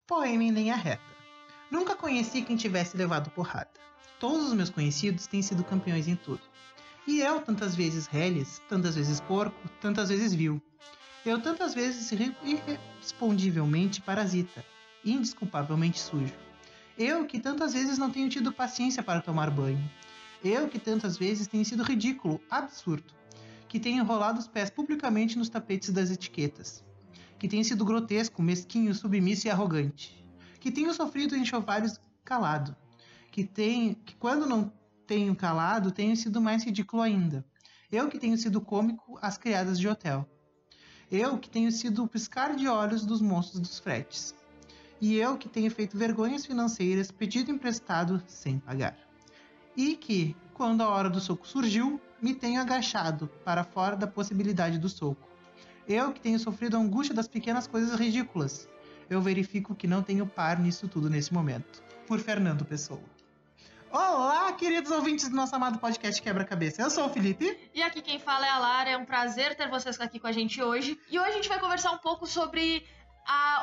Poema em linha reta. Nunca conheci quem tivesse levado porrada. Todos os meus conhecidos têm sido campeões em tudo. E eu, tantas vezes reles, tantas vezes porco, tantas vezes vil. Eu, tantas vezes irrespondivelmente parasita, indesculpavelmente sujo. Eu, que tantas vezes não tenho tido paciência para tomar banho. Eu, que tantas vezes tenho sido ridículo, absurdo. Que tenho enrolado os pés publicamente nos tapetes das etiquetas. Que tenho sido grotesco, mesquinho, submisso e arrogante. Que tenho sofrido enxovalhos calado. Que quando não tenho calado, tenho sido mais ridículo ainda. Eu que tenho sido cômico às criadas de hotel. Eu que tenho sido o piscar de olhos dos moços dos fretes. E eu que tenho feito vergonhas financeiras, pedido emprestado sem pagar. E que, quando a hora do soco surgiu, me tenho agachado para fora da possibilidade do soco. Eu que tenho sofrido a angústia das pequenas coisas ridículas. Eu verifico que não tenho par nisso tudo nesse momento. Por Fernando Pessoa. Olá, queridos ouvintes do nosso amado podcast Quebra-Cabeça. Eu sou o Felipe. E aqui quem fala é a Lara. É um prazer ter vocês aqui com a gente hoje. E hoje a gente vai conversar um pouco sobre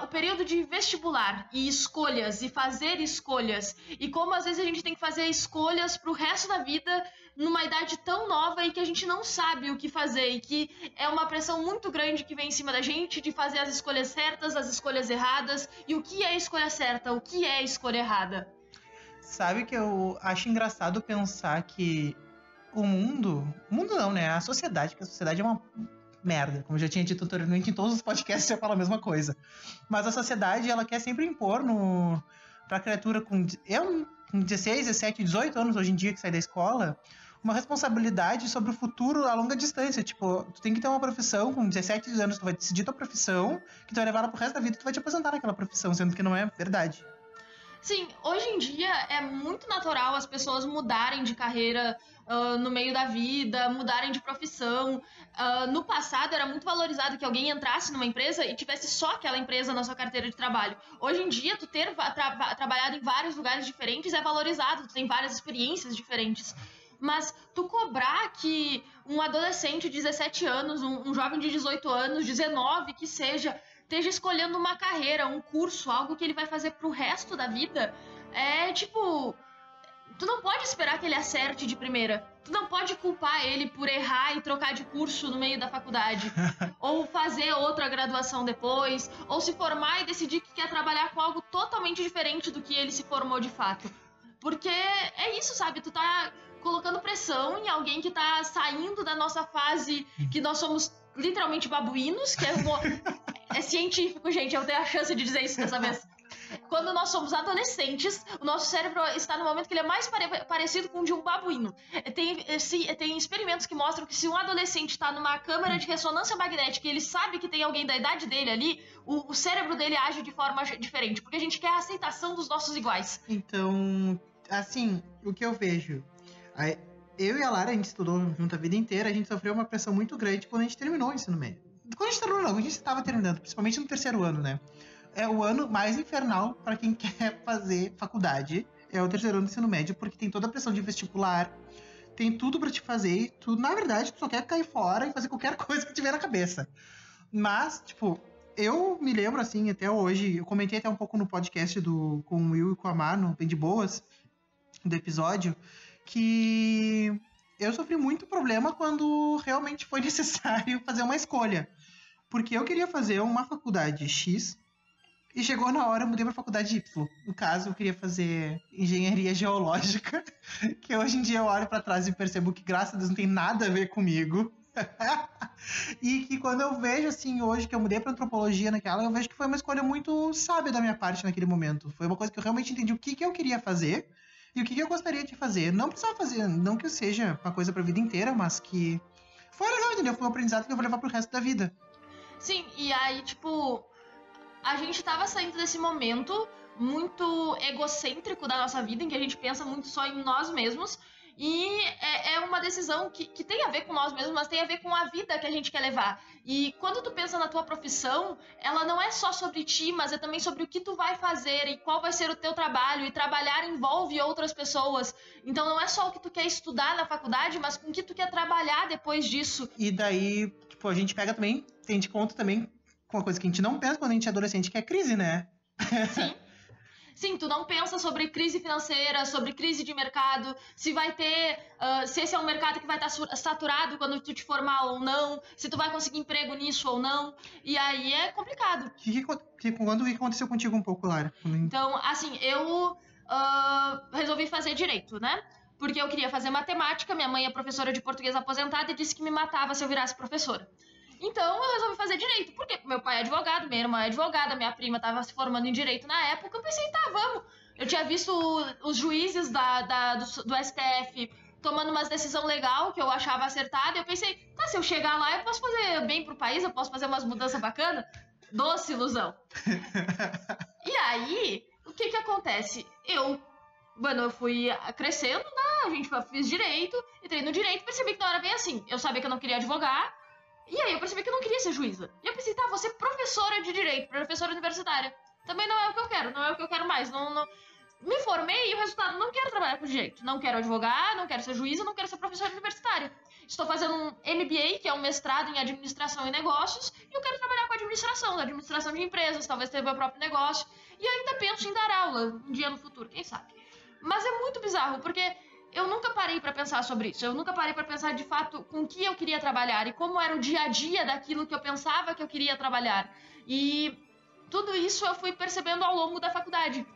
o período de vestibular e escolhas, e fazer escolhas. E como às vezes a gente tem que fazer escolhas pro resto da vida numa idade tão nova e que a gente não sabe o que fazer. E que é uma pressão muito grande que vem em cima da gente de fazer as escolhas certas, as escolhas erradas. E o que é escolha certa, o que é escolha errada. Sabe que eu acho engraçado pensar que o mundo não, né? A sociedade, que a sociedade é uma merda. Como eu já tinha dito anteriormente, em todos os podcasts eu falo a mesma coisa. Mas a sociedade, ela quer sempre impor pra criatura com 16, 17, 18 anos hoje em dia que sai da escola, uma responsabilidade sobre o futuro a longa distância. Tipo, tu tem que ter uma profissão com 17 anos, tu vai decidir tua profissão, que tu vai levar ela pro resto da vida e tu vai te aposentar naquela profissão, sendo que não é verdade. Sim, hoje em dia é muito natural as pessoas mudarem de carreira no meio da vida, mudarem de profissão. No passado era muito valorizado que alguém entrasse numa empresa e tivesse só aquela empresa na sua carteira de trabalho. Hoje em dia, tu ter trabalhado em vários lugares diferentes é valorizado, tu tem várias experiências diferentes. Mas tu cobrar que um adolescente de 17 anos, um jovem de 18 anos, 19, que seja, esteja escolhendo uma carreira, um curso, algo que ele vai fazer pro resto da vida, é tipo... Tu não pode esperar que ele acerte de primeira. Tu não pode culpar ele por errar e trocar de curso no meio da faculdade. Ou fazer outra graduação depois. Ou se formar e decidir que quer trabalhar com algo totalmente diferente do que ele se formou de fato. Porque é isso, sabe? Tu tá colocando pressão em alguém que tá saindo da nossa fase, que nós somos literalmente babuínos, que é científico, gente. Eu tenho a chance de dizer isso dessa vez. Quando nós somos adolescentes, o nosso cérebro está no momento que ele é mais parecido com o de um babuíno. Tem experimentos que mostram que se um adolescente está numa câmara de ressonância magnética e ele sabe que tem alguém da idade dele ali, o cérebro dele age de forma diferente, porque a gente quer a aceitação dos nossos iguais. Então, assim, o que eu vejo... Eu e a Lara, a gente estudou junto a vida inteira, a gente sofreu uma pressão muito grande quando a gente terminou o ensino médio. Quando a gente terminou, não, a gente estava terminando, principalmente no terceiro ano, né? É o ano mais infernal para quem quer fazer faculdade. É o terceiro ano do ensino médio, porque tem toda a pressão de vestibular, tem tudo para te fazer, e tu, na verdade, tu só quer cair fora e fazer qualquer coisa que tiver na cabeça. Mas, tipo, eu me lembro, assim, até hoje, eu comentei até um pouco no podcast com o Will e com a Mar, no Bem de Boas, do episódio, que eu sofri muito problema quando realmente foi necessário fazer uma escolha. Porque eu queria fazer uma faculdade X e chegou na hora eu mudei pra faculdade Y. No caso, eu queria fazer engenharia geológica, que hoje em dia eu olho pra trás e percebo que, graças a Deus, não tem nada a ver comigo. E que quando eu vejo, assim, hoje que eu mudei pra antropologia naquela, eu vejo que foi uma escolha muito sábia da minha parte naquele momento. Foi uma coisa que eu realmente entendi o que eu queria fazer e o que eu gostaria de fazer. Não precisava fazer, não que seja uma coisa pra vida inteira, mas que foi legal, entendeu? Foi um aprendizado que eu vou levar pro resto da vida. Sim, e aí, tipo, a gente tava saindo desse momento muito egocêntrico da nossa vida, em que a gente pensa muito só em nós mesmos, e é uma decisão que tem a ver com nós mesmos, mas tem a ver com a vida que a gente quer levar. E quando tu pensa na tua profissão, ela não é só sobre ti, mas é também sobre o que tu vai fazer e qual vai ser o teu trabalho, e trabalhar envolve outras pessoas. Então não é só o que tu quer estudar na faculdade, mas com o que tu quer trabalhar depois disso. E daí, tipo, a gente pega também, tem de conta também com uma coisa que a gente não pensa quando a gente é adolescente, que é crise, né? Sim. Sim, tu não pensa sobre crise financeira, sobre crise de mercado, se vai ter, se esse é um mercado que vai estar saturado quando tu te formar ou não, se tu vai conseguir emprego nisso ou não, e aí é complicado. Quando que aconteceu contigo um pouco, Lara? Então, assim, eu resolvi fazer direito, né? Porque eu queria fazer matemática, minha mãe é professora de português aposentada e disse que me matava se eu virasse professora. Então eu resolvi fazer direito, porque meu pai é advogado, minha irmã é advogada, minha prima estava se formando em direito na época, eu pensei, tá, vamos. Eu tinha visto os juízes do STF tomando umas decisão legal que eu achava acertada, e eu pensei, tá, se eu chegar lá eu posso fazer bem pro país, eu posso fazer umas mudanças bacanas. Doce ilusão. E aí, o que acontece? Eu fui crescendo, né, fiz direito, entrei no direito, percebi que não era bem assim. Eu sabia que eu não queria advogar, e aí eu percebi que eu não queria ser juíza. E eu pensei, tá, vou ser professora de direito, professora universitária. Também não é o que eu quero, não é o que eu quero mais. Não. Me formei e o resultado, não quero trabalhar com direito. Não quero advogar, não quero ser juíza, não quero ser professora universitária. Estou fazendo um MBA, que é um mestrado em administração e negócios, e eu quero trabalhar com administração de empresas, talvez ter meu próprio negócio. E ainda penso em dar aula um dia no futuro, quem sabe. Mas é muito bizarro, porque eu nunca parei pra pensar sobre isso. Eu nunca parei pra pensar, de fato, com o que eu queria trabalhar e como era o dia a dia daquilo que eu pensava que eu queria trabalhar. E tudo isso eu fui percebendo ao longo da faculdade.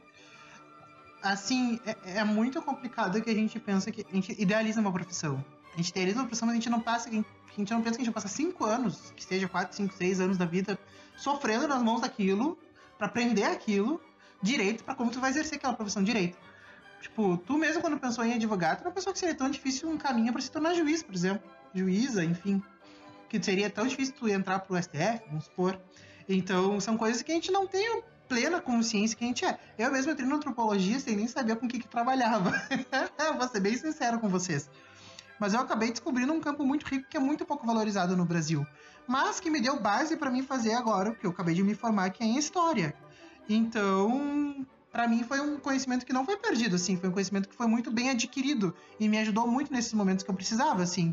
Assim, é muito complicado que a gente pensa que a gente idealiza uma profissão. A gente idealiza uma profissão, mas a gente não pensa que a gente vai passar 5 anos, que seja 4, 5, 6 anos da vida, sofrendo nas mãos daquilo, pra aprender aquilo direito, pra como tu vai exercer aquela profissão direito. Tipo, tu mesmo quando pensou em advogado, não pensou que seria tão difícil um caminho pra se tornar juiz, por exemplo. Juíza, enfim. Que seria tão difícil tu entrar pro STF, vamos supor. Então, são coisas que a gente não tem plena consciência que a gente é. Eu mesmo entrei na antropologia sem nem saber com o que trabalhava. Vou ser bem sincero com vocês. Mas eu acabei descobrindo um campo muito rico que é muito pouco valorizado no Brasil. Mas que me deu base pra mim fazer agora, porque eu acabei de me formar, que é em História. Então, pra mim foi um conhecimento que não foi perdido, assim. Foi um conhecimento que foi muito bem adquirido. E me ajudou muito nesses momentos que eu precisava, assim.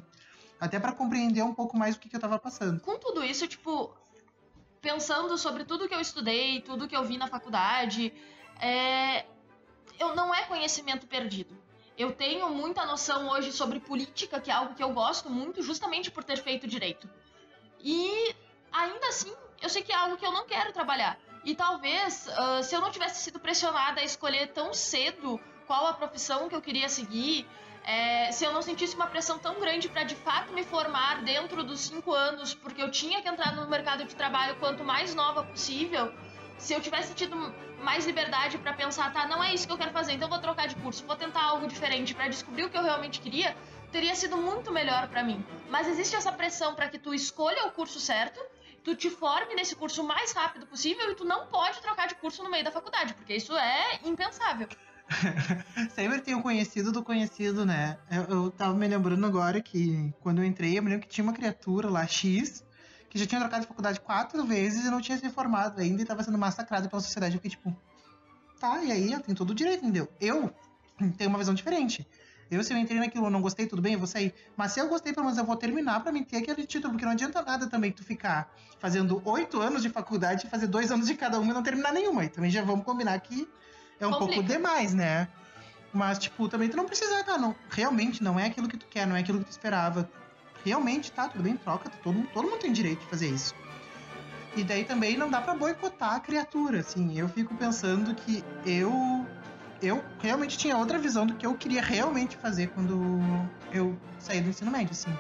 Até pra compreender um pouco mais o que eu tava passando. Com tudo isso, tipo, pensando sobre tudo que eu estudei, tudo que eu vi na faculdade, não é conhecimento perdido. Eu tenho muita noção hoje sobre política, que é algo que eu gosto muito, justamente por ter feito direito. E, ainda assim, eu sei que é algo que eu não quero trabalhar. E talvez, se eu não tivesse sido pressionada a escolher tão cedo qual a profissão que eu queria seguir, se eu não sentisse uma pressão tão grande para de fato me formar dentro dos 5 anos, porque eu tinha que entrar no mercado de trabalho quanto mais nova possível, se eu tivesse tido mais liberdade para pensar, tá, não é isso que eu quero fazer, então vou trocar de curso, vou tentar algo diferente para descobrir o que eu realmente queria, teria sido muito melhor para mim. Mas existe essa pressão para que tu escolha o curso certo, tu te forme nesse curso o mais rápido possível e tu não pode trocar de curso no meio da faculdade, porque isso é impensável. Sempre tem o conhecido do conhecido, né? Eu tava me lembrando agora que quando eu entrei, eu me lembro que tinha uma criatura lá, X, que já tinha trocado de faculdade 4 vezes e não tinha se formado ainda e tava sendo massacrado pela sociedade. Eu fiquei tipo, tá, e aí? Eu tenho todo o direito, entendeu? Eu tenho uma visão diferente. Se eu entrei naquilo, eu não gostei, tudo bem, eu vou sair. Mas se eu gostei, pelo menos eu vou terminar pra mim ter aquele título, porque não adianta nada também tu ficar fazendo 8 anos de faculdade e fazer 2 anos de cada uma e não terminar nenhuma. E também já vamos combinar que é um pouco demais, né? Mas, tipo, também tu não precisa, tá? Não, realmente não é aquilo que tu quer, não é aquilo que tu esperava. Realmente, tá, tudo bem, troca, todo mundo tem direito de fazer isso. E daí também não dá pra boicotar a criatura, assim. Eu fico pensando que eu realmente tinha outra visão do que eu queria realmente fazer quando eu saí do ensino médio, assim.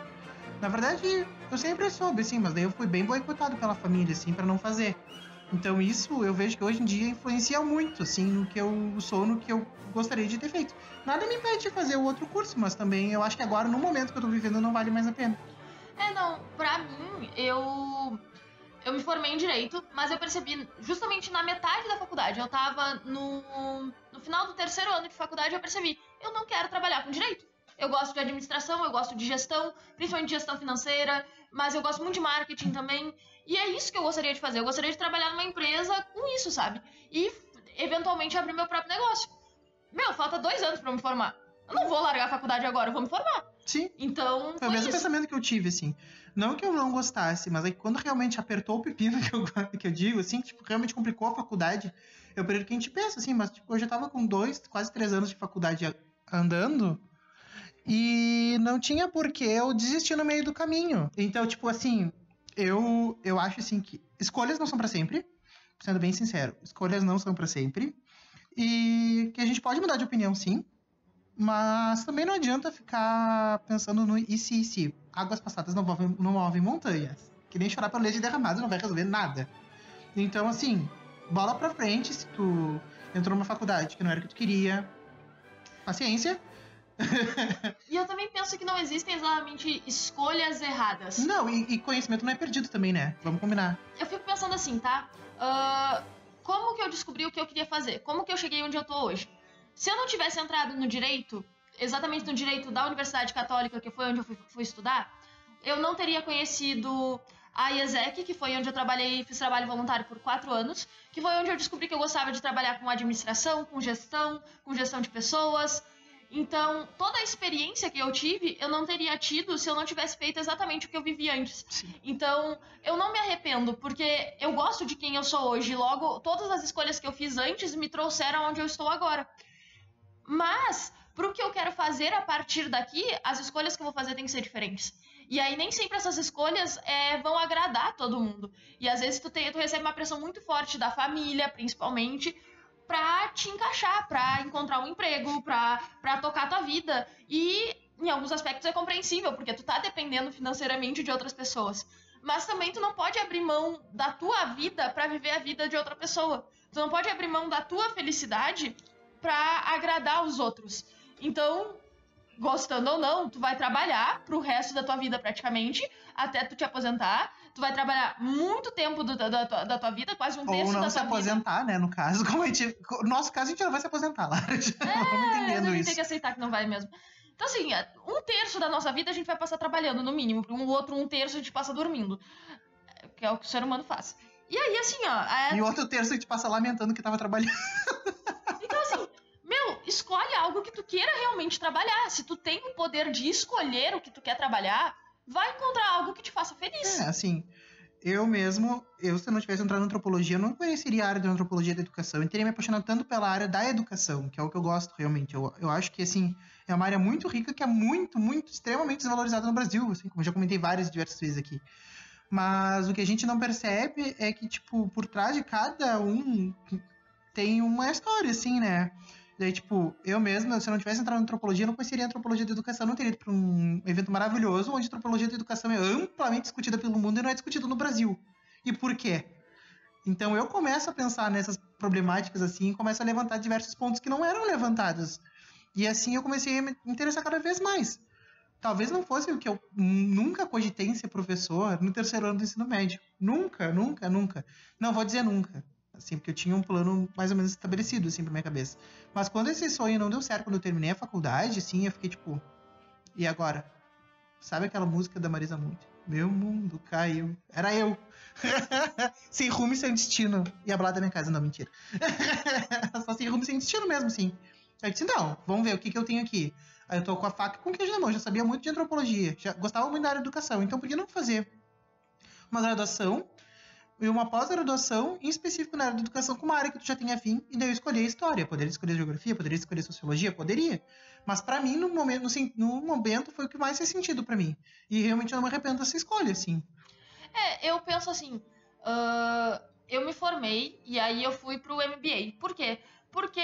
Na verdade, eu sempre soube, assim, mas daí eu fui bem boicotado pela família, assim, pra não fazer. Então isso eu vejo que hoje em dia influencia muito, assim, no que eu sou, no que eu gostaria de ter feito. Nada me impede de fazer o outro curso, mas também eu acho que agora, no momento que eu tô vivendo, não vale mais a pena. Não, pra mim, eu me formei em Direito, mas eu percebi, justamente na metade da faculdade, eu tava no final do 3º ano de faculdade, eu percebi, eu não quero trabalhar com Direito. Eu gosto de administração, eu gosto de gestão, principalmente gestão financeira, mas eu gosto muito de marketing também. E é isso que eu gostaria de fazer. Eu gostaria de trabalhar numa empresa com isso, sabe? E, eventualmente, abrir meu próprio negócio. Falta 2 anos pra eu me formar. Eu não vou largar a faculdade agora, eu vou me formar. Sim. Então, Foi o mesmo pensamento que eu tive, assim. Não que eu não gostasse, mas é que quando realmente apertou o pepino, que eu digo, assim, que tipo, realmente complicou a faculdade, eu perdi que a gente pensa, assim, mas tipo, eu já tava com 2, quase 3 anos de faculdade andando e não tinha porquê eu desistir no meio do caminho. Então, tipo, assim, eu acho, assim, que escolhas não são pra sempre, sendo bem sincero, escolhas não são pra sempre e que a gente pode mudar de opinião, sim, mas também não adianta ficar pensando no e se. Águas passadas não movem montanhas. Que nem chorar pelo leite derramado não vai resolver nada. Então, assim, bola pra frente se tu entrou numa faculdade que não era o que tu queria. Paciência. E eu também penso que não existem exatamente escolhas erradas. Não, e conhecimento não é perdido também, né? Vamos combinar. Eu fico pensando assim, tá? Como que eu descobri o que eu queria fazer? Como que eu cheguei onde eu tô hoje? Se eu não tivesse entrado no direito, exatamente no direito da Universidade Católica, que foi onde eu fui estudar, eu não teria conhecido a IESEC, que foi onde eu trabalhei, fiz trabalho voluntário por 4 anos, que foi onde eu descobri que eu gostava de trabalhar com administração, com gestão de pessoas. Então, toda a experiência que eu tive, eu não teria tido se eu não tivesse feito exatamente o que eu vivi antes. Sim. Então, eu não me arrependo, porque eu gosto de quem eu sou hoje. Logo, todas as escolhas que eu fiz antes me trouxeram onde eu estou agora. Mas, pro que eu quero fazer a partir daqui, as escolhas que eu vou fazer têm que ser diferentes. E aí, nem sempre essas escolhas vão agradar todo mundo. E às vezes tu recebe uma pressão muito forte da família, principalmente, pra te encaixar, pra encontrar um emprego, pra tocar a tua vida. E, em alguns aspectos, é compreensível, porque tu tá dependendo financeiramente de outras pessoas. Mas também tu não pode abrir mão da tua vida pra viver a vida de outra pessoa. Tu não pode abrir mão da tua felicidade pra agradar os outros. Então, gostando ou não, tu vai trabalhar pro resto da tua vida praticamente, até tu te aposentar. Tu vai trabalhar muito tempo da tua vida, quase um terço da tua vida. Ou não se aposentar, né, no caso. No nosso caso, a gente não vai se aposentar, Lara. Vamos entendendo a gente isso. tem que aceitar que não vai mesmo. Então, assim, um terço da nossa vida a gente vai passar trabalhando, no mínimo. O outro um terço a gente passa dormindo. Que é o que o ser humano faz. E aí, assim, ó... E o outro terço a gente passa lamentando que tava trabalhando. Então, assim, escolhe algo que tu queira realmente trabalhar. Se tu tem o poder de escolher o que tu quer trabalhar, vai encontrar algo que te faça feliz. Assim, se eu não tivesse entrado na antropologia, eu não conheceria a área da antropologia da educação. Eu teria me apaixonado tanto pela área da educação, que é o que eu gosto realmente. Eu acho que, assim, é uma área muito rica, que é muito, muito, extremamente desvalorizada no Brasil, assim, como eu já comentei diversas vezes aqui. Mas o que a gente não percebe é que, tipo, por trás de cada um tem uma história, assim, né? Daí, tipo, eu mesma, se eu não tivesse entrado na antropologia, eu não conheceria a antropologia da educação, não teria ido para um evento maravilhoso, onde a antropologia da educação é amplamente discutida pelo mundo e não é discutida no Brasil. E por quê? Então, eu começo a pensar nessas problemáticas, assim, e começo a levantar diversos pontos que não eram levantados. E assim, eu comecei a me interessar cada vez mais. Talvez não fosse o que eu nunca cogitei em ser professor no terceiro ano do ensino médio. Nunca, nunca, nunca. Não vou dizer nunca. Assim, porque eu tinha um plano mais ou menos estabelecido, assim, pra minha cabeça. Mas quando esse sonho não deu certo, quando eu terminei a faculdade, assim, eu fiquei tipo... E agora? Sabe aquela música da Marisa Monte? Meu mundo caiu. Era eu. Sem rumo e sem destino. E a balada da minha casa, não, mentira. Só sem rumo e sem destino mesmo, assim. Eu disse, não, vamos ver o que eu tenho aqui. Aí eu tô com a faca e com o queijo na mão. Já sabia muito de antropologia. Já gostava muito da área de educação. Então, por que não fazer uma graduação e uma pós-graduação, em específico na área de educação, com uma área que tu já tem afim, e daí eu escolhi a história. Poderia escolher geografia, poderia escolher sociologia, poderia. Mas pra mim, no momento, foi o que mais fez sentido pra mim. E realmente eu não me arrependo dessa escolha, assim. Eu penso assim, eu me formei e aí eu fui pro MBA. Por quê? Porque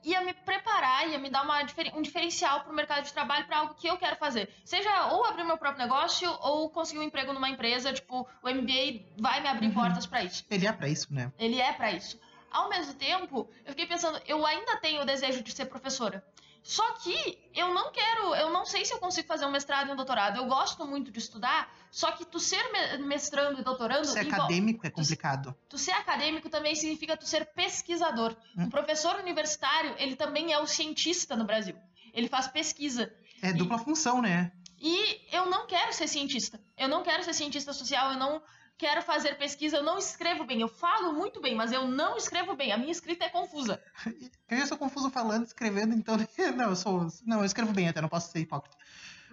ia me preparar, ia me dar um diferencial pro mercado de trabalho para algo que eu quero fazer. Seja ou abrir meu próprio negócio ou conseguir um emprego numa empresa, tipo, o MBA vai me abrir portas para isso. Ele é pra isso, né? Ele é para isso. Ao mesmo tempo, eu fiquei pensando, eu ainda tenho o desejo de ser professora. Só que eu não sei se eu consigo fazer um mestrado e um doutorado. Eu gosto muito de estudar, só que tu ser mestrando e doutorando... Ser acadêmico é complicado. Tu ser acadêmico também significa tu ser pesquisador. Um professor universitário, ele também é o cientista no Brasil. Ele faz pesquisa. É dupla função, né? E eu não quero ser cientista. Eu não quero ser cientista social, eu não quero fazer pesquisa, eu não escrevo bem. Eu falo muito bem, mas eu não escrevo bem. A minha escrita é confusa. Eu já sou confuso falando, escrevendo, então... Não, eu escrevo bem até, não posso ser hipócrita.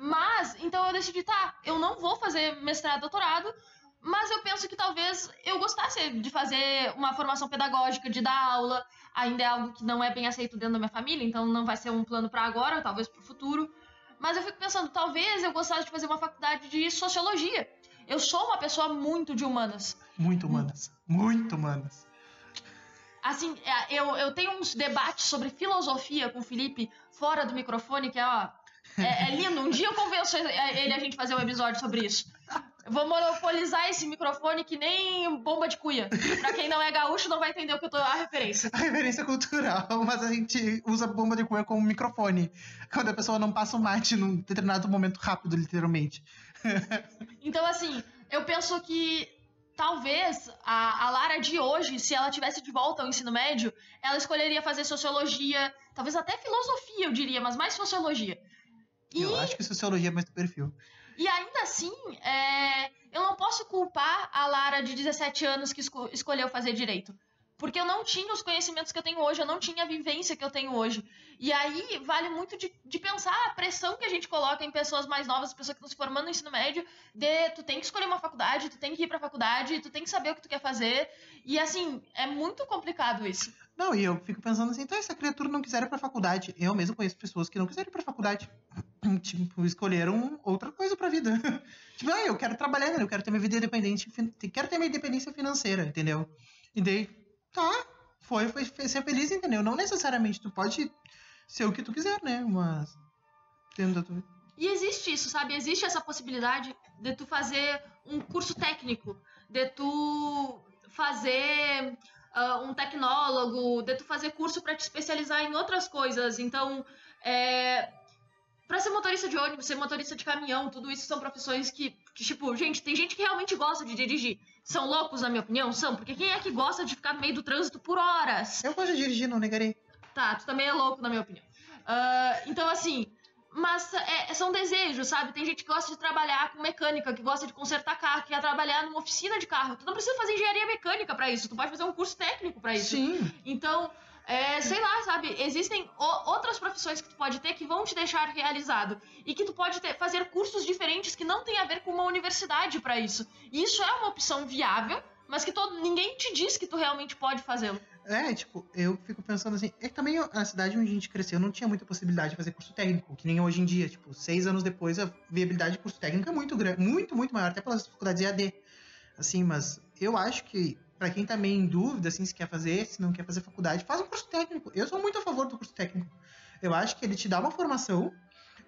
Mas, então eu decidi, tá, eu não vou fazer mestrado, doutorado, mas eu penso que talvez eu gostasse de fazer uma formação pedagógica, de dar aula. Ainda é algo que não é bem aceito dentro da minha família, então não vai ser um plano para agora, talvez para o futuro. Mas eu fico pensando, talvez eu gostasse de fazer uma faculdade de sociologia. Eu sou uma pessoa muito de humanas. Muito humanas. Muito humanas. Assim, eu tenho uns debates sobre filosofia com o Felipe fora do microfone, que é lindo. Um dia eu convenço ele a gente fazer um episódio sobre isso. Eu vou monopolizar esse microfone que nem bomba de cuia. Pra quem não é gaúcho não vai entender o que eu tô a referência. A referência cultural, mas a gente usa bomba de cuia como microfone. Quando a pessoa não passa o mate num determinado momento rápido, literalmente. Então, assim, eu penso que talvez a Lara de hoje, se ela tivesse de volta ao ensino médio, ela escolheria fazer sociologia, talvez até filosofia, eu diria, mas mais sociologia. Eu acho que sociologia é mais do perfil. E ainda assim, eu não posso culpar a Lara de 17 anos que escolheu fazer direito. Porque eu não tinha os conhecimentos que eu tenho hoje, eu não tinha a vivência que eu tenho hoje. E aí vale muito de pensar a pressão que a gente coloca em pessoas mais novas, pessoas que estão se formando no ensino médio, tu tem que escolher uma faculdade, tu tem que ir pra faculdade, tu tem que saber o que tu quer fazer. E assim, é muito complicado isso. Não, e eu fico pensando assim, então se a criatura não quiser ir pra faculdade, eu mesmo conheço pessoas que não quiserem ir pra faculdade. Tipo, escolheram outra coisa pra vida. Tipo, eu quero trabalhar, eu quero ter minha vida independente, quero ter minha independência financeira, entendeu? E daí, tá, foi ser feliz, entendeu? Não necessariamente tu pode ser o que tu quiser, né? Mas E existe isso, sabe? Existe essa possibilidade de tu fazer um curso técnico, de tu fazer um tecnólogo, de tu fazer curso pra te especializar em outras coisas. Então, pra ser motorista de ônibus, ser motorista de caminhão, tudo isso são profissões que, tipo, gente, tem gente que realmente gosta de dirigir. São loucos, na minha opinião? São, porque quem é que gosta de ficar no meio do trânsito por horas? Eu gosto de dirigir, não negarei. Tá, tu também é louco, na minha opinião. Então, assim, mas são desejos, sabe? Tem gente que gosta de trabalhar com mecânica, que gosta de consertar carro, que quer trabalhar numa oficina de carro. Tu não precisa fazer engenharia mecânica pra isso, tu pode fazer um curso técnico pra isso. Sim. Então, sei lá, sabe? Existem outras profissões que tu pode ter que vão te deixar realizado. E que tu pode fazer cursos diferentes que não tem a ver com uma universidade pra isso. E isso é uma opção viável, mas que ninguém te diz que tu realmente pode fazê-lo. Tipo, eu fico pensando assim, também a cidade onde a gente cresceu não tinha muita possibilidade de fazer curso técnico, que nem hoje em dia, tipo, 6 anos depois a viabilidade de curso técnico é muito grande, muito, muito maior, até pelas faculdades EAD, assim, mas eu acho que pra quem tá meio em dúvida, assim, se quer fazer, se não quer fazer faculdade, faz um curso técnico. Eu sou muito a favor do curso técnico. Eu acho que ele te dá uma formação,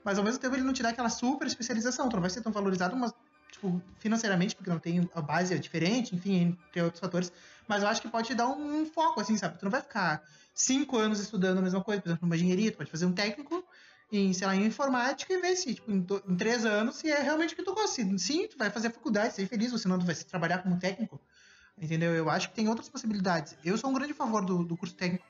mas ao mesmo tempo ele não te dá aquela super especialização, tu não vai ser tão valorizado, mas, tipo, financeiramente, porque não tem a base é diferente, enfim, entre outros fatores. Mas eu acho que pode te dar um foco, assim, sabe? Tu não vai ficar 5 anos estudando a mesma coisa, por exemplo, numa engenharia, tu pode fazer um técnico em, sei lá, em informática e ver se, tipo, em 3 anos, se é realmente o que tu gosta. Sim, tu vai fazer faculdade, ser feliz, ou senão tu vai trabalhar como técnico, entendeu? Eu acho que tem outras possibilidades. Eu sou um grande favor do curso técnico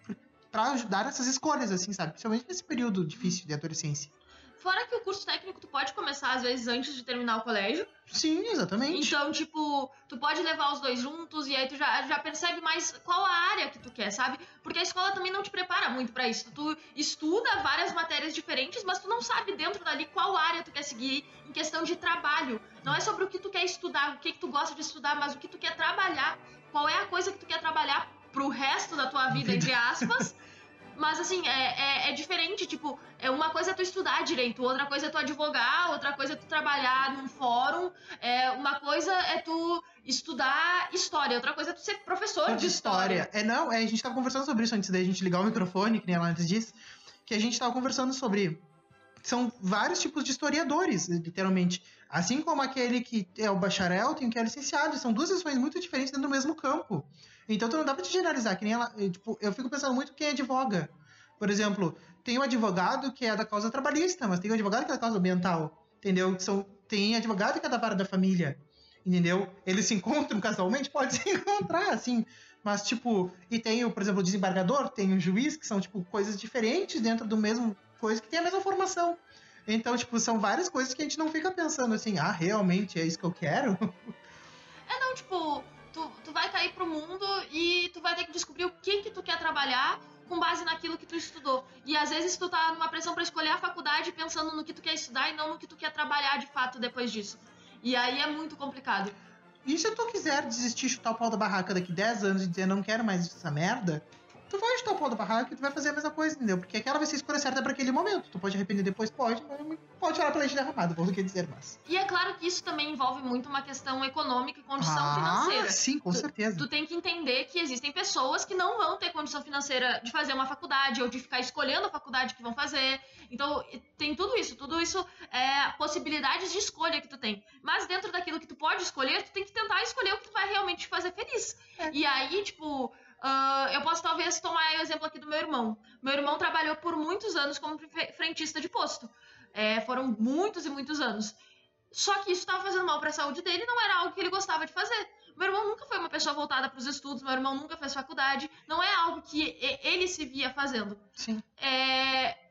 pra ajudar essas escolhas, assim, sabe? Principalmente nesse período difícil de adolescência. Fora que o curso técnico tu pode começar, às vezes, antes de terminar o colégio. Sim, exatamente. Então, tipo, tu pode levar os dois juntos e aí tu já percebe mais qual a área que tu quer, sabe? Porque a escola também não te prepara muito pra isso. Tu estuda várias matérias diferentes, mas tu não sabe dentro dali qual área tu quer seguir em questão de trabalho. Não é sobre o que tu quer estudar, o que tu gosta de estudar, mas o que tu quer trabalhar. Qual é a coisa que tu quer trabalhar pro resto da tua vida, entre aspas. Mas, assim, é diferente, tipo, uma coisa é tu estudar direito, outra coisa é tu advogar, outra coisa é tu trabalhar num fórum, uma coisa é tu estudar história, outra coisa é tu ser professor de história. A gente tava conversando sobre isso antes da gente ligar o microfone, que nem ela antes disse, que a gente tava conversando sobre... São vários tipos de historiadores, literalmente. Assim como aquele que é o bacharel, tem o que é o licenciado, são duas visões muito diferentes dentro do mesmo campo. Então, tu não dá pra te generalizar, que nem ela... Tipo, eu fico pensando muito quem advoga. Por exemplo, tem um advogado que é da causa trabalhista, mas tem um advogado que é da causa ambiental, entendeu? Tem advogado que é da vara da família, entendeu? Eles se encontram casualmente? Pode se encontrar, assim. Mas, tipo... E tem, por exemplo, o desembargador, tem o juiz, que são, tipo, coisas diferentes dentro do mesmo... coisa que tem a mesma formação. Então, tipo, são várias coisas que a gente não fica pensando assim, realmente é isso que eu quero? Não, tipo... Tu vai cair pro mundo e tu vai ter que descobrir o que tu quer trabalhar, com base naquilo que tu estudou. E às vezes tu tá numa pressão pra escolher a faculdade pensando no que tu quer estudar e não no que tu quer trabalhar de fato depois disso. E aí é muito complicado. E se tu quiser desistir, chutar o pau da barraca daqui 10 anos e dizer não quero mais essa merda, tu vai chutar o pau da barraca e tu vai fazer a mesma coisa, entendeu? Porque aquela vai ser a escolha certa pra aquele momento. Tu pode arrepender depois? Pode, mas pode chorar pela leite derramada, vou quer dizer, mas... E é claro que isso também envolve muito uma questão econômica e condição financeira. Sim, com certeza. Tu tem que entender que existem pessoas que não vão ter condição financeira de fazer uma faculdade ou de ficar escolhendo a faculdade que vão fazer. Então, tem tudo isso é possibilidades de escolha que tu tem. Mas dentro daquilo que tu pode escolher, tu tem que tentar escolher o que tu vai realmente te fazer feliz. E aí, tipo... eu posso talvez tomar o exemplo aqui do meu irmão. Meu irmão trabalhou por muitos anos como frentista de posto. Foram muitos e muitos anos. Só que isso estava fazendo mal para a saúde dele e não era algo que ele gostava de fazer. Meu irmão nunca foi uma pessoa voltada para os estudos, meu irmão nunca fez faculdade. Não é algo que ele se via fazendo. Sim.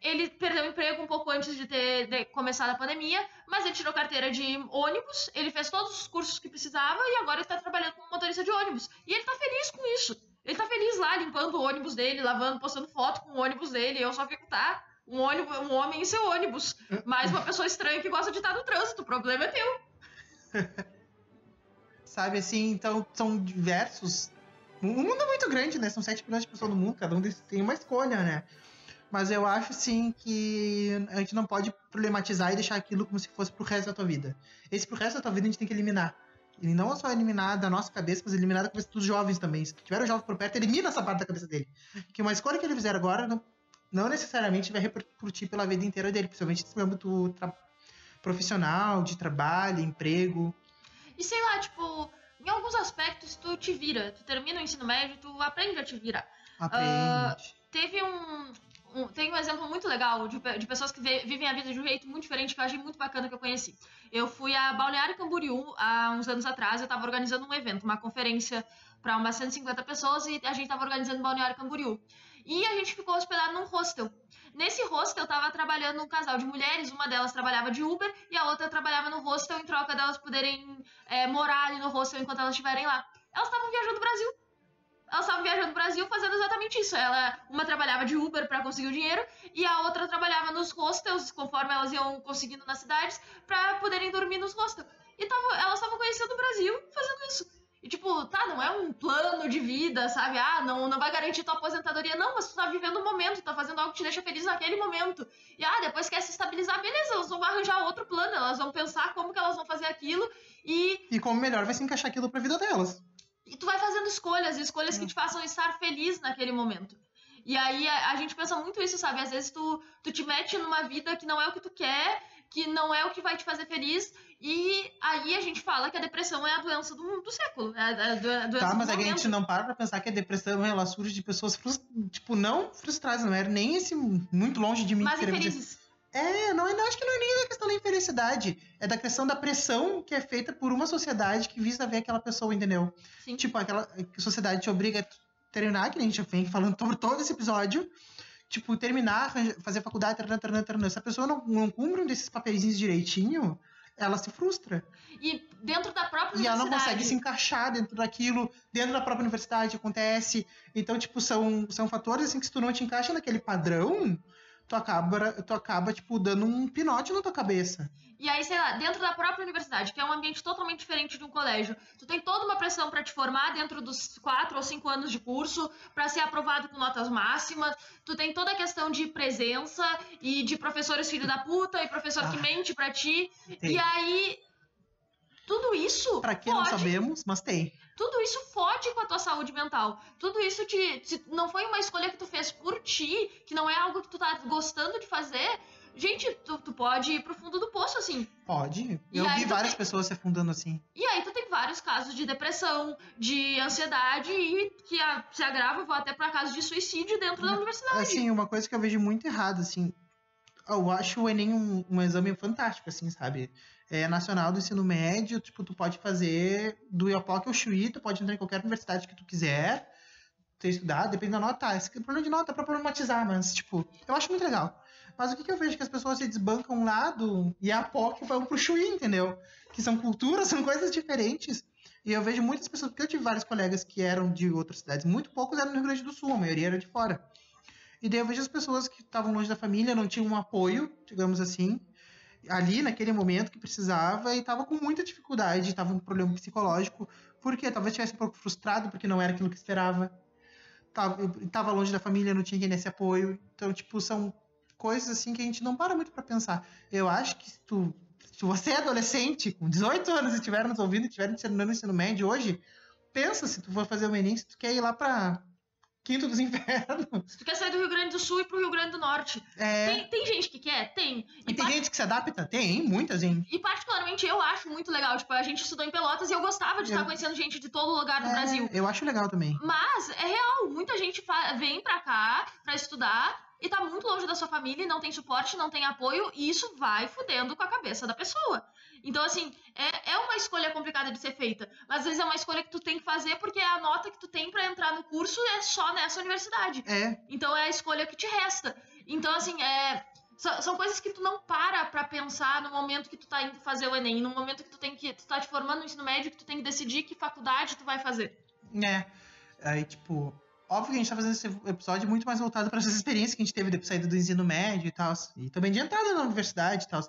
Ele perdeu o emprego um pouco antes de ter começado a pandemia, mas ele tirou carteira de ônibus, ele fez todos os cursos que precisava e agora ele está trabalhando como motorista de ônibus. E ele está feliz com isso. Ele tá feliz lá, limpando o ônibus dele, lavando, postando foto com o ônibus dele. Eu só fico, um homem em seu ônibus. Mais uma pessoa estranha que gosta de estar no trânsito. O problema é teu. Sabe, assim, então são diversos... O mundo é muito grande, né? São 7 bilhões de pessoas no mundo, cada um deles tem uma escolha, né? Mas eu acho, sim, que a gente não pode problematizar e deixar aquilo como se fosse pro resto da tua vida. Esse pro resto da tua vida a gente tem que eliminar. Ele não só eliminar da nossa cabeça, mas eliminar da cabeça dos jovens também. Se tiver um jovem por perto, elimina essa parte da cabeça dele. Que uma escolha que ele fizer agora não necessariamente vai repercutir pela vida inteira dele, principalmente no âmbito profissional, de trabalho, emprego. E sei lá, tipo, em alguns aspectos tu te vira. Tu termina o ensino médio, tu aprende a te virar. Aprende. Tem um exemplo muito legal de pessoas que vivem a vida de um jeito muito diferente que eu achei muito bacana que eu conheci. Eu fui a Balneário Camboriú há uns anos atrás, eu estava organizando um evento, uma conferência para umas 150 pessoas e a gente estava organizando Balneário Camboriú. E a gente ficou hospedado num hostel. Nesse hostel estava trabalhando um casal de mulheres, uma delas trabalhava de Uber e a outra trabalhava no hostel em troca delas poderem morar ali no hostel enquanto elas estiverem lá. Elas estavam viajando o Brasil. Elas estavam viajando no Brasil fazendo exatamente isso. Uma trabalhava de Uber para conseguir o dinheiro e a outra trabalhava nos hostels, conforme elas iam conseguindo nas cidades, para poderem dormir nos hostels. E elas estavam conhecendo o Brasil fazendo isso. E tipo, não é um plano de vida, sabe? Não vai garantir tua aposentadoria. Não, mas tu tá vivendo um momento, tá fazendo algo que te deixa feliz naquele momento. E depois quer se estabilizar, beleza, elas vão arranjar outro plano, elas vão pensar como que elas vão fazer aquilo e como melhor vai se encaixar aquilo pra vida delas. E tu vai fazendo escolhas que te façam estar feliz naquele momento. E aí a gente pensa muito isso, sabe? Às vezes tu te mete numa vida que não é o que tu quer, que não é o que vai te fazer feliz. E aí a gente fala que a depressão é a doença do século. É a doença mas a gente não para pra pensar que a depressão ela surge de pessoas não frustradas, não era nem esse muito longe de mim. Mas infelizes. Acho que não é nem da questão da infelicidade. É da questão da pressão que é feita por uma sociedade que visa ver aquela pessoa, entendeu? Sim. Tipo, aquela sociedade te obriga a terminar, que a gente já vem falando sobre todo esse episódio. Tipo, terminar, fazer faculdade, se a pessoa não cumpre um desses papeizinhos direitinho, ela se frustra. E dentro da própria universidade. E ela não consegue se encaixar dentro daquilo, dentro da própria universidade acontece. Então, tipo, são fatores assim que se tu não te encaixa naquele padrão, tu acaba, tipo, dando um pinote na tua cabeça. E aí, sei lá, dentro da própria universidade, que é um ambiente totalmente diferente de um colégio, tu tem toda uma pressão pra te formar dentro dos 4 ou 5 anos de curso, pra ser aprovado com notas máximas, tu tem toda a questão de presença e de professores filho da puta e professor que mente pra ti. Tem. E aí, tudo isso pra que não sabemos, mas tem. Tudo isso fode com a tua saúde mental. Tudo isso se não foi uma escolha que tu fez por ti, que não é algo que tu tá gostando de fazer, gente, tu pode ir pro fundo do poço, assim. Pode. Eu vi várias pessoas se afundando assim. E aí tu tem vários casos de depressão, de ansiedade e que se agrava até pra casos de suicídio dentro da universidade. Assim, uma coisa que eu vejo muito errada, assim, eu acho o Enem um exame fantástico, assim, sabe? É nacional do ensino médio, tipo, tu pode fazer do IAPOC ao Chuí, tu pode entrar em qualquer universidade que tu quiser, ter estudado, depende da nota. Esse problema de nota é pra problematizar, mas, tipo, eu acho muito legal. Mas o que eu vejo que as pessoas se desbancam lá do IAPOC e vão pro Chuí, entendeu? Que são culturas, são coisas diferentes. E eu vejo muitas pessoas, porque eu tive vários colegas que eram de outras cidades, muito poucos eram no Rio Grande do Sul, a maioria era de fora. E daí eu vejo as pessoas que estavam longe da família, não tinham um apoio, digamos assim, ali naquele momento que precisava, e tava com muita dificuldade, tava com um problema psicológico, porque talvez estivesse um pouco frustrado, porque não era aquilo que esperava. Tava longe da família, não tinha esse apoio. Então, tipo, são coisas assim que a gente não para muito pra pensar. Eu acho que se você é adolescente, com 18 anos, e estiver nos ouvindo, e estiver terminando o ensino médio hoje, pensa se tu for fazer o Enem, se tu quer ir lá pra Quinto dos Infernos. Se tu quer sair do Rio Grande do Sul e pro Rio Grande do Norte. Tem gente que quer? Tem. E tem gente que se adapta? Tem, muita gente. E particularmente eu acho muito legal. Tipo, a gente estudou em Pelotas e eu gostava de estar conhecendo gente de todo lugar do Brasil. Eu acho legal também. Mas é real, muita gente vem pra cá pra estudar e tá muito longe da sua família, não tem suporte, não tem apoio, e isso vai fudendo com a cabeça da pessoa. Então, assim, é uma escolha complicada de ser feita, mas às vezes é uma escolha que tu tem que fazer porque a nota que tu tem pra entrar no curso é só nessa universidade. Então é a escolha que te resta. Então, assim, são coisas que tu não pra pensar no momento que tu tá indo fazer o Enem, no momento que tu tá te formando no ensino médio, que tu tem que decidir que faculdade tu vai fazer. Aí, tipo, óbvio que a gente tá fazendo esse episódio muito mais voltado para essas experiências que a gente teve de saída do ensino médio e tal, e também de entrada na universidade e tal.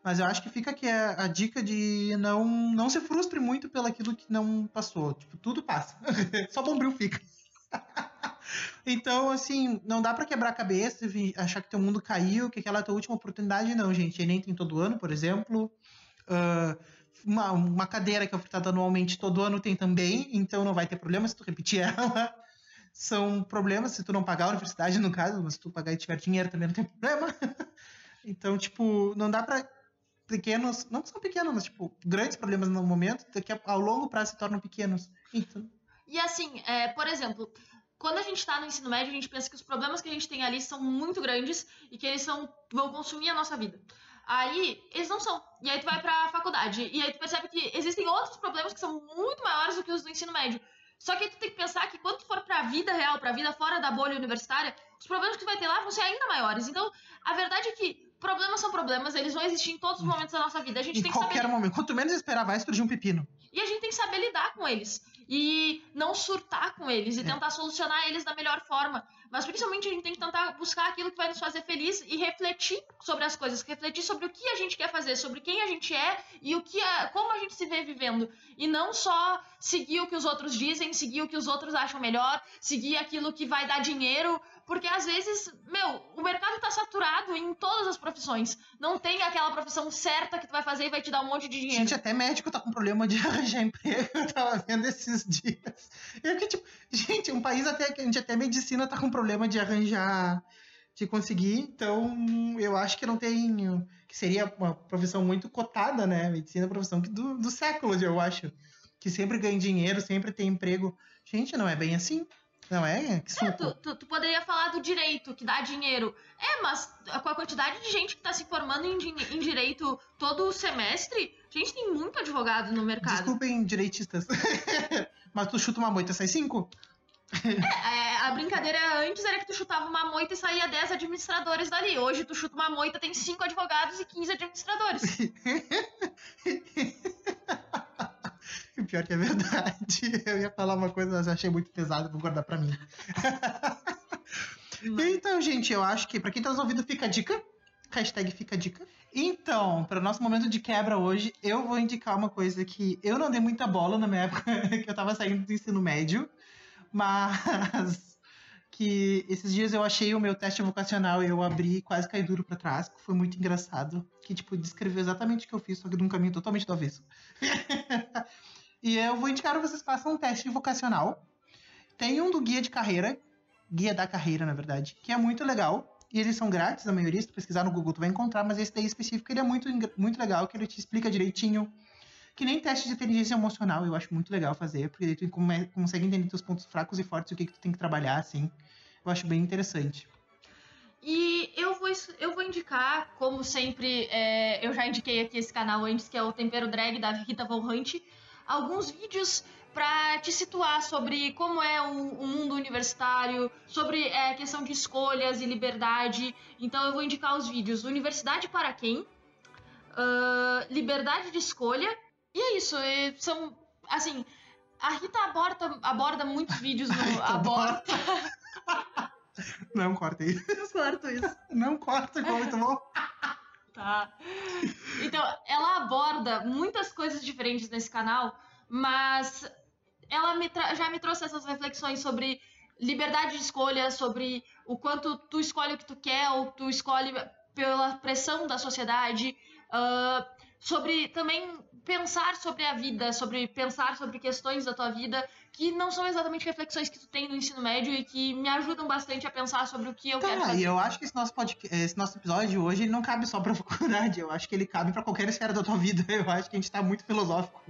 Mas eu acho que fica aqui a dica de não se frustre muito pelo aquilo que não passou. Tipo, tudo passa. Só Bombril fica. Então, assim, não dá pra quebrar a cabeça e achar que teu mundo caiu, que aquela é a tua última oportunidade, não, gente. Enem tem todo ano, por exemplo. Uma cadeira que é ofertada anualmente todo ano tem também, então não vai ter problema se tu repetir ela. São problemas se tu não pagar a universidade, no caso, mas se tu pagar e tiver dinheiro também não tem problema. Então, tipo, não dá pra pequenos, não são pequenos, mas, tipo, grandes problemas no momento, que ao longo prazo se tornam pequenos. Então... E assim, por exemplo, quando a gente tá no ensino médio, a gente pensa que os problemas que a gente tem ali são muito grandes e que eles vão consumir a nossa vida. Aí, eles não são. E aí tu vai pra faculdade. E aí tu percebe que existem outros problemas que são muito maiores do que os do ensino médio. Só que aí tu tem que pensar que quando tu for pra vida real, pra vida fora da bolha universitária, os problemas que tu vai ter lá vão ser ainda maiores. Então, a verdade é que problemas são problemas, eles vão existir em todos os momentos da nossa vida. A gente em tem que qualquer momento. Quanto menos esperar, vai surgir um pepino. E a gente tem que saber lidar com eles. E não surtar com eles. E tentar solucionar eles da melhor forma. Mas principalmente a gente tem que tentar buscar aquilo que vai nos fazer feliz e refletir sobre as coisas. Refletir sobre o que a gente quer fazer, sobre quem a gente é e como a gente se vê vivendo. E não só seguir o que os outros dizem, seguir o que os outros acham melhor, seguir aquilo que vai dar dinheiro. Porque às vezes, o mercado tá saturado em todas as profissões. Não tem aquela profissão certa que tu vai fazer e vai te dar um monte de dinheiro. Gente, até médico tá com problema de arranjar emprego. Eu tava vendo esses dias. Gente, um país até medicina tá com problema de arranjar, de conseguir. Então, eu acho que não tem... Que seria uma profissão muito cotada, né? Medicina é a profissão do século, eu acho. Que sempre ganha dinheiro, sempre tem emprego. Gente, não é bem assim. Não é? Que suco. Tu poderia falar do direito, que dá dinheiro. Mas com a quantidade de gente que tá se formando em direito todo semestre, gente, tem muito advogado no mercado. Desculpem, direitistas. Mas tu chuta uma moita, sai 5? A brincadeira antes era que tu chutava uma moita e saía 10 administradores dali. Hoje tu chuta uma moita, tem 5 advogados e 15 administradores. O pior que é verdade. Eu ia falar uma coisa, mas eu achei muito pesado, vou guardar pra mim. Então, gente, eu acho que pra quem tá nos ouvindo, fica a dica. Hashtag fica a dica. Então, para o nosso momento de quebra hoje, eu vou indicar uma coisa que eu não dei muita bola na minha época que eu tava saindo do ensino médio, mas que esses dias eu achei o meu teste vocacional e eu abri e quase caí duro pra trás, que foi muito engraçado, que, tipo, descreveu exatamente o que eu fiz, só que de um caminho totalmente do avesso. E eu vou indicar que vocês façam um teste vocacional. Tem um do guia de carreira, guia da carreira, na verdade, que é muito legal. E eles são grátis, a maioria, se tu pesquisar no Google tu vai encontrar, mas esse daí específico ele é muito, muito legal, que ele te explica direitinho. Que nem teste de inteligência emocional, eu acho muito legal fazer, porque daí tu consegue entender teus pontos fracos e fortes e o que tu tem que trabalhar, assim. Eu acho bem interessante. E eu vou indicar, como sempre, eu já indiquei aqui esse canal antes, que é o Tempero Drag, da Rita Von Hunt, alguns vídeos para te situar sobre como é o mundo universitário, sobre a questão de escolhas e liberdade. Então eu vou indicar os vídeos Universidade para quem? Liberdade de escolha. E é isso, são, assim, a Rita aborda muitos vídeos no... Não corta isso. Eu corto isso. Não corta, ficou muito bom. Tá. Então, ela aborda muitas coisas diferentes nesse canal, mas ela já me trouxe essas reflexões sobre liberdade de escolha, sobre o quanto tu escolhe o que tu quer ou tu escolhe pela pressão da sociedade, sobre também pensar sobre a vida, sobre pensar sobre questões da tua vida que não são exatamente reflexões que tu tem no ensino médio e que me ajudam bastante a pensar sobre o que eu quero fazer. E eu acho que esse nosso episódio de hoje ele não cabe só pra faculdade, eu acho que ele cabe pra qualquer esfera da tua vida. Eu acho que a gente tá muito filosófico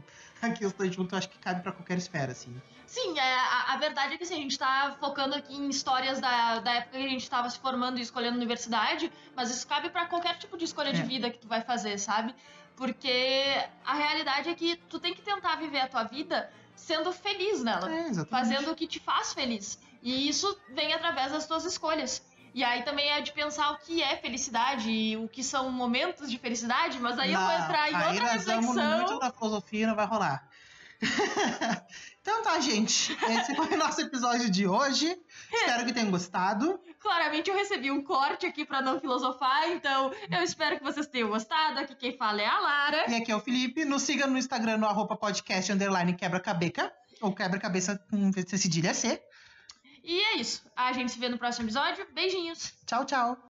aqui, os dois juntos, eu acho que cabe pra qualquer esfera, assim. Sim, a verdade é que assim, a gente tá focando aqui em histórias da época que a gente tava se formando e escolhendo universidade, mas isso cabe pra qualquer tipo de escolha de vida que tu vai fazer, sabe? Porque a realidade é que tu tem que tentar viver a tua vida sendo feliz nela, fazendo o que te faz feliz. E isso vem através das tuas escolhas. E aí também é de pensar o que é felicidade e o que são momentos de felicidade, mas aí eu vou entrar em outra reflexão. Aí nós vamos muito da filosofia, não vai rolar. Então tá, gente. Esse foi o nosso episódio de hoje. Espero que tenham gostado. Claramente eu recebi um corte aqui pra não filosofar, então eu espero que vocês tenham gostado. Aqui quem fala é a Lara. E aqui é o Felipe. Nos siga no Instagram no @podcast_quebra-cabeça ou quebra-cabeça com cedilha C. E é isso. A gente se vê no próximo episódio. Beijinhos. Tchau, tchau.